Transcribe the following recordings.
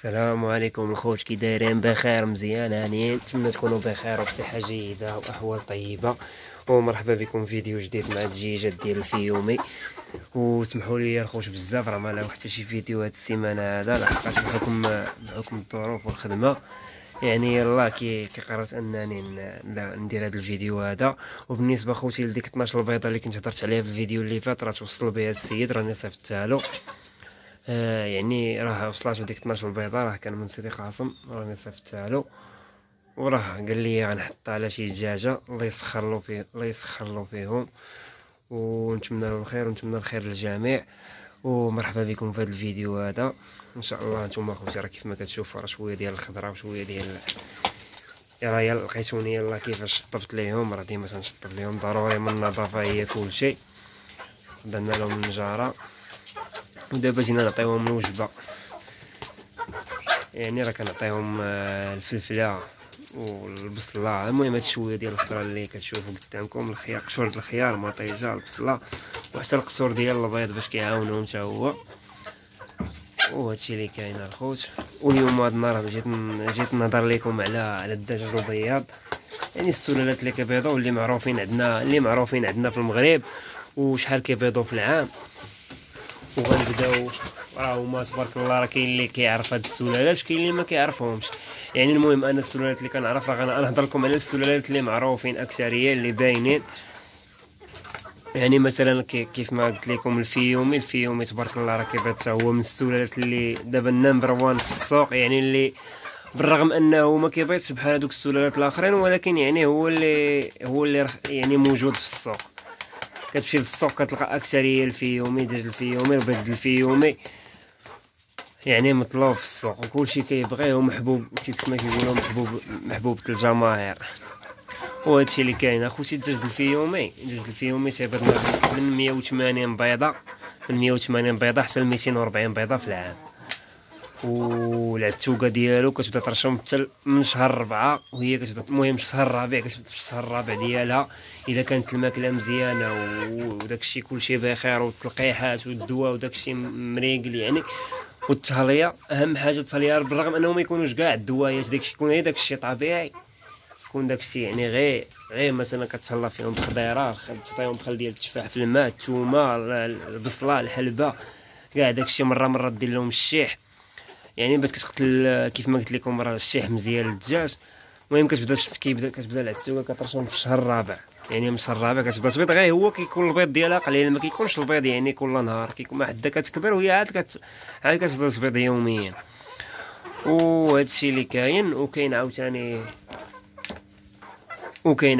السلام عليكم الخوت، كي دايرين؟ بخير، مزيان، هانيين. نتمنى تكونوا بخير وبصحه جيده واحوال طيبه. ومرحبا بكم في فيديو جديد مع الدجيجات ديال الفيومي. وسمحوا لي الخوت بزاف، راه ما لاو حتى شي فيديو هاد السيمانه هذا، لحقاش بحكم الظروف والخدمه. يعني يلاه كي قررت انني ندير هذا الفيديو هذا. وبالنسبه خوتي لديك 12 البيضه اللي كنت هضرت عليها في الفيديو اللي فات، راه توصل بها السيد، راني صيفطتها له. يعني راه وصلاتو ديك 12 البيضه، راه كان من سيدي قاسم، راني صيفطتها له. وراه قال لي غنحطها على شي دجاجه، الله يسخر له فيه، الله يسخر له فيهم. ونتمنى له الخير ونتمنى الخير للجميع. ومرحبا بكم في هذا الفيديو هذا. ان شاء الله نتوما خوتي راه كيف ما كتشوفوا، راه شويه ديال الخضره وشويه ديال راه يلا لقيتوني يلا كيفاش شطبت ليهم. راه ديما تنشطب ليهم، ضروري من النظافه هي كلشي. درنا لهم النجاره، ودابا جينا نعطيوهم الوجبه. يعني راه كنعطيهم الفلفله والبصله، المهم هاد شويه ديال الخضره اللي كتشوفوا قدامكم، الخيار، قشور الخيار، مطيجه، البصله، وحتى القصور ديال البيض باش كيعاونهم حتى هو. وهادشي اللي كاين الخوت. واليوم هاد النهار جيت نهضر لكم على الدجاج البياض، يعني السلالات اللي كيبيضوا، اللي معروفين عندنا في المغرب، وشحال كيبيضوا في العام. وغنبداو، راه هما تبارك الله، راه كاين اللي كيعرف هاد السلالات، كاين اللي ما كيعرفهمش. يعني المهم انا السلالات اللي كنعرف، راه غنهضر لكم على السلالات اللي معروفين اكثريه، اللي باينين. يعني مثلا كيف ما قلت لكم، الفيومي تبارك الله راه كيبيض حتى هو من السلالات اللي دابا النمبر 1 في السوق. يعني اللي بالرغم انه ما كيبيضش بحال هذوك السلالات الاخرين، ولكن يعني هو اللي يعني موجود في السوق. كتمشي للسوق كتلقى اكثريه الفيومي، دجاج الفيومي، البيض الفيومي، يعني مطلوب في السوق، وكلشي كيبغيه ومحبوب، كيف ما كيقولوا محبوب الجماهير. وهادشي اللي كاين اخوتي. الدجاج الفيومي تيبيض من 180 بيضه، حتى ل 240 بيضه في العام. والعتوقه ديالو كتبدا ترشم حتى من شهر 4، وهي كتبدا، المهم في الشهر الرابع ديالها، اذا كانت الماكله مزيانه وداكشي كلشي بخير، والتلقيحات والدواء وداكشي مريقل يعني. والتهليه، اهم حاجه التهليه، بالرغم انه ما يكونوش كاع الدوايات داكشي، يكون غير داكشي طبيعي، يكون داكشي يعني غير مثلا كتهلا فيهم بخضيره، تعطيهم بخل ديال التفاح في الماء، الثومه، البصله، الحلبه، كاع داكشي. مره دير لهم الشيح، يعني باش كتقتل كيف ما قلت لكم، راه الشيح مزيان للدجاج. المهم كتبدا العتوقه كترشم في الشهر الرابع، يعني من الشهر الرابع كتبدا تبيض. غير هو كيكون البيض ديالها قليل، ما كيكونش البيض يعني كل نهار، كيكون ما حدا كتكبر وهي عاد كتبدا تبيض يوميا. وهادشي اللي كاين. وكاين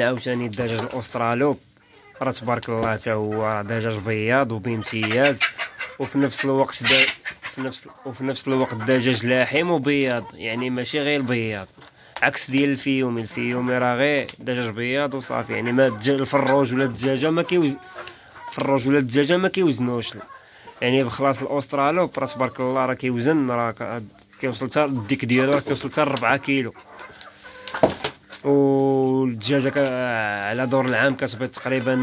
عاوتاني الدجاج الاسترالوب، راه تبارك الله حتى هو دجاج بياض وبامتياز. وفي نفس الوقت دجاج لاحم وبياض، يعني ماشي غير بياض، عكس ديال الفيومي راه غير دجاج بياض وصافي. يعني ما الفروج ولا الدجاجه ما كيوزنوش. يعني بخلاص الاسترالوب راه تبارك الله راه كيوزن، راه كيوصل حتى الديك ديالو، راه كيوصل حتى 4 كيلو. والدجاجه على دور العام كتبيض تقريبا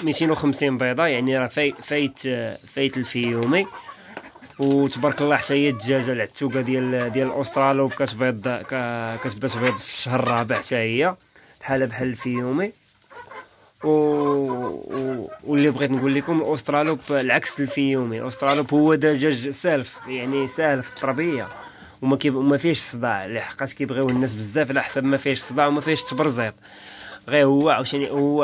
250 بيضه، يعني راه فايت الفيومي. وتبارك الله حتى هي الدجاجه العتوقه ديال الاسترالوب كتبدا تبيض في الشهر الرابع حتى هي، بحال الفيومي. واللي بغيت نقول لكم، الاسترالوب العكس الفيومي، الاسترالوب هو دجاج سالف، يعني سالف في التربيه، وما فيهش صداع، لحقاش كيبغيو الناس بزاف على حسب ما فيهش صداع وما فيهش تبرزيط. غير هو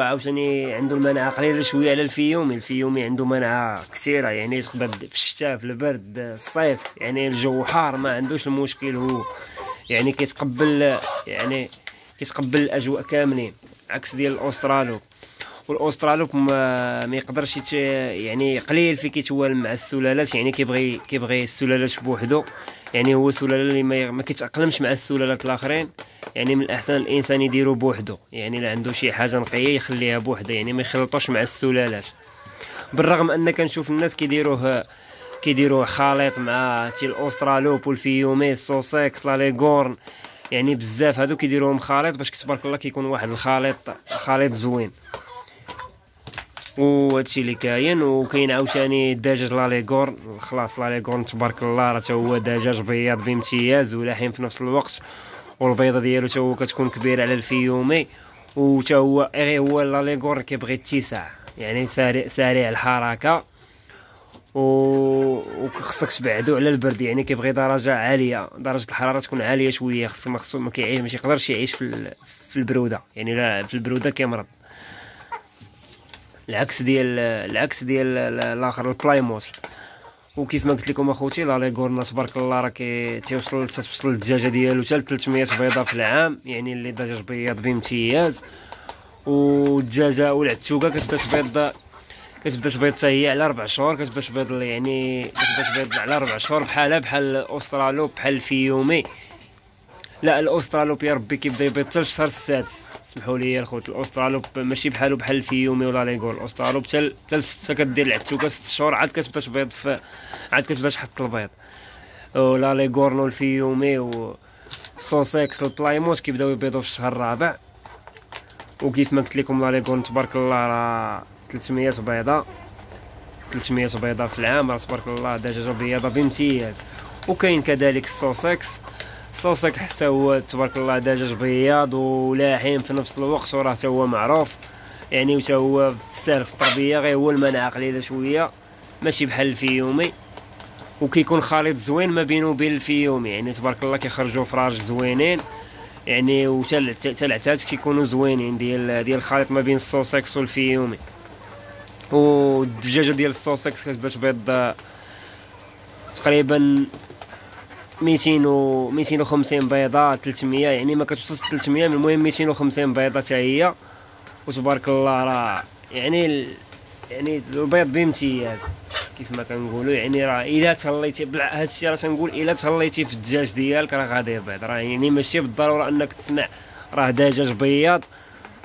عاوتاني عنده المناعه قليله شويه على الفيومي عنده مناعه كثيره، يعني تقدر في الشتاء، في البرد، الصيف، يعني الجو حار ما عندوش المشكل. هو يعني كيتقبل الاجواء كاملين، عكس ديال الاسترالوب. والاسترالوب ما يقدرش يعني قليل في كيتوالم مع السلالات، يعني كيبغي السلالات بوحدو. يعني هو سلاله اللي ما كيتاقلمش مع السلالات الاخرين. يعني من الاحسن الانسان يديرو بوحدو، يعني الا عنده شي حاجه نقيه يخليها بوحدها، يعني ما يخلطوش مع السلالات. بالرغم ان كنشوف الناس كيديروه خليط مع الاسترالوب والفيومي، السوسيكس، لا ليغورن، يعني بزاف هادو كيديروهم خليط باش تبارك الله كيكون واحد خليط زوين. وهادشي اللي كاين. وكاين عاوتاني الدجاج لاليغور، خلاص لاليغور تبارك الله راه تا هو دجاج بياض بامتياز ولاحم في نفس الوقت، والبيضه ديالو تا هو كتكون كبيره على الفيومي، وتا هو غير هو لاليغور كيبغي اتساع، يعني سريع الحركه، وخصك تبعدو على البرد، يعني كيبغي درجه عاليه، درجه الحراره تكون عاليه شويه، خصو ما كيعيش، ما يقدرش يعيش في البروده، يعني لا في البروده كيمرض، العكس ديال الاخر البلايموس. وكيف ما قلت لكم اخوتي لاليغورنا تبارك الله راه توصل الدجاجه ديالو حتى ل 300 بيضه في العام، يعني اللي دجاج بياض بامتياز. والدجاجه والعتوقه كتبدا تبيض حتى هي على 4 شهور، كتبدا تبيض يعني على 4 شهور بحال الاوسترالوب بحال الفيومي. لا الاوسترالوب يا ربي كيبدا يبيض حتى الشهر السادس، سمحوا لي الخوت، الاوسترالوب ماشي بحال الفيومي ولا ليغور، الاوسترالوب حتى ل6 كدير العتوكه 6 شهور عاد كتبدا تبيض عاد كتبدا تحط البيض. ولا ليغورن والفيومي وسوسيكس البلايموس كيبداو يبيضوا في الشهر الرابع. وكيف ما قلت لكم لا ليغورن تبارك الله راه 300 بيضه في العام، راه تبارك الله دجاجه بياضه بامتياز. وكاين كذلك السوسيكس حتى هو تبارك الله دجاج بياض ولاحم في نفس الوقت، وراه حتى هو معروف يعني، وتا هو سهل في التربيه، غير هو المناعه قليله شويه ماشي بحال الفيومي. وكيكون خليط زوين ما بينه وبين الفيومي، يعني تبارك الله كيخرجوا فراج زوينين يعني، وتا العتات كيكونوا زوينين ديال الخليط ما بين السوسيكس والفيومي. والدجاجه ديال السوسيكس كتبدا تبيض تقريبا 250 بيضه 300، يعني ما كتوصلش 300، المهم 250 بيضه حتى هي. وتبارك الله راه يعني البيض بامتياز كيف ما كنقولوا، يعني راه الا تهليتي هادشي راه تنقول الا تهليتي في الدجاج ديالك راه غادي يبيض، راه يعني ماشي بالضروره انك تسمع راه دجاج بياض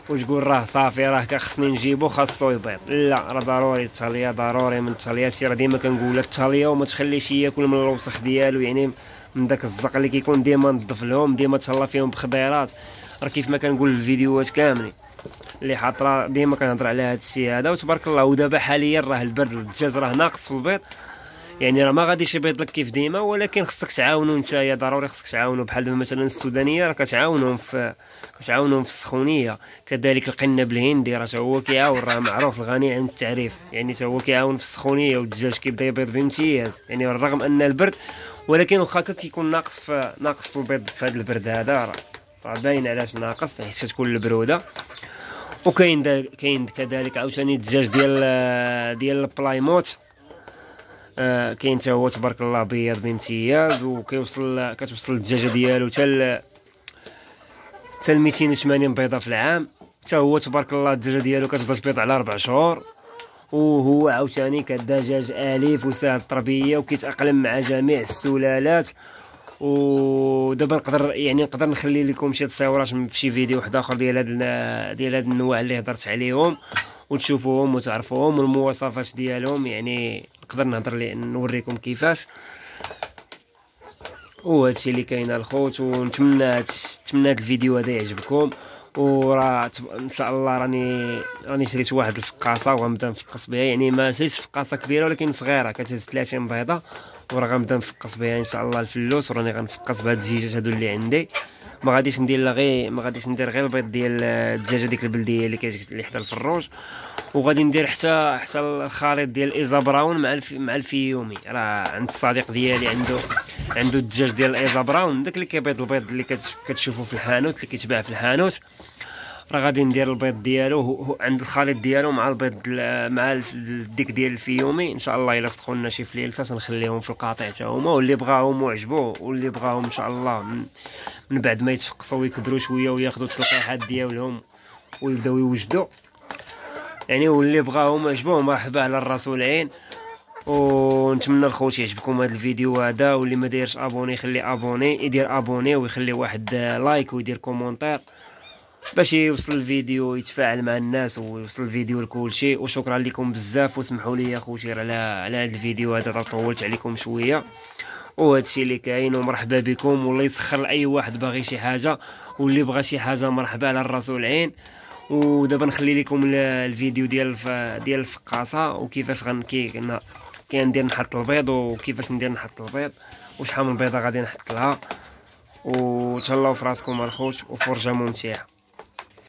وتقول راه صافي راه خصني نجيبو خاصو يبيض، لا راه ضروري التهليه، ضروري من التهليات. راه ديما كنقول لك التهليه وما تخليش ياكل من الوسخ ديالو، يعني من داك الزق اللي كيكون ديما نظف لهم، ديما تهلا فيهم بخضيرات، راه كيف ما كنقول الفيديوهات كاملين اللي حاط راه ديما كنهضر على هذا الشيء هذا. وتبارك الله ودابا حاليا راه البرد الدجاج راه ناقص في البيض، يعني راه ما غاديش يبيض لك كيف ديما، ولكن خصك تعاونوا نتايا، ضروري خصك تعاونوا، بحال مثلا السودانيه راه كتعاونهم في السخونيه، كذلك القنب الهندي راه هو كيعاون، راه معروف الغني عن التعريف، يعني هو كيعاون في السخونيه، والدجاج كيبدا يبيض بامتياز يعني رغم ان البرد، ولكن واخا هكا كيكون ناقص في البيض في هذا البرد هذا، راه باين علاش ناقص حيت تكون البروده. وكاين كذلك عاوتاني الدجاج ديال البلايموت، كاين حتى هو تبارك الله بياض بامتياز، كتوصل الدجاجه ديالو حتى 280 بيضه في العام، حتى هو تبارك الله الدجاجه ديالو كتبدا تبيض على 4 شهور. وهو عاوتاني كدجاج اليف وسهل التربيه وكيتاقلم مع جميع السلالات. ودابا نقدر نخلي لكم شي تصاورات في شي فيديو واحد اخر ديال هاد النوع اللي هضرت عليهم وتشوفوهم وتعرفوهم والمواصفات ديالهم، يعني نقدر نوريكم كيفاش. وهادشي اللي كاين الخوت، ونتمنى هاد الفيديو هذا يعجبكم. وراه ان شاء الله راني شريت واحد الفقاصه وغنبدا نفقص بها، يعني ما شريتش فقاصه كبيره ولكن صغيره كتهز 30 بيضه، وراه غنبدا نفقص بها ان شاء الله الفلوس، وراني غنفقص بهاد الدجاجات هادو اللي عندي. ما غاديش ندير غير البيض ديال الدجاجه ديك البلديه اللي حدا الفروج، وغادي ندير حتى الخليط ديال ايزا براون مع الفيومي. راه عند الصديق ديالي عنده الدجاج ديال ايزا براون، داك اللي كيبيض البيض اللي كتشوفوا في الحانوت اللي كيتباع في الحانوت، راه غادي ندير البيض ديالو عند الخليط ديالو مع البيض مع ديك ديال الفيومي ان شاء الله. الا صدقوا لنا شي فليلتات نخليهم في القاطع حتى هما، واللي بغاهم وعجبوه، واللي بغاهم ان شاء الله من بعد ما يتفقصوا ويكبروا شويه وياخذوا التلقيحات ديالهم ويبداو يوجدوا، يعني واللي بغاهم عجبوهم مرحبا على الراس والعين. ونتمنى الخوت يعجبكم هذا الفيديو هذا، واللي ما دايرش ابوني يخلي ابوني، يدير ابوني ويخلي واحد لايك ويدير كومونتير باش يوصل الفيديو يتفاعل مع الناس ويوصل الفيديو لكل شيء. وشكرا لكم بزاف، وسمحوا لي يا خوتي على هذا الفيديو هذا طولت عليكم شويه. وهذا الشيء اللي كاين، ومرحبا بكم، والله يسخر لاي واحد باغي شي حاجه، واللي بغى شي حاجه مرحبا على الراس والعين. ودابا نخلي لكم الفيديو ديال الفقاصه وكيفاش كندير نحط البيض، وكيفاش ندير نحط البيض، وشحال من بيضه غادي نحط لها. وتهلاو في راسكم الخوت، وفرجه ممتعه.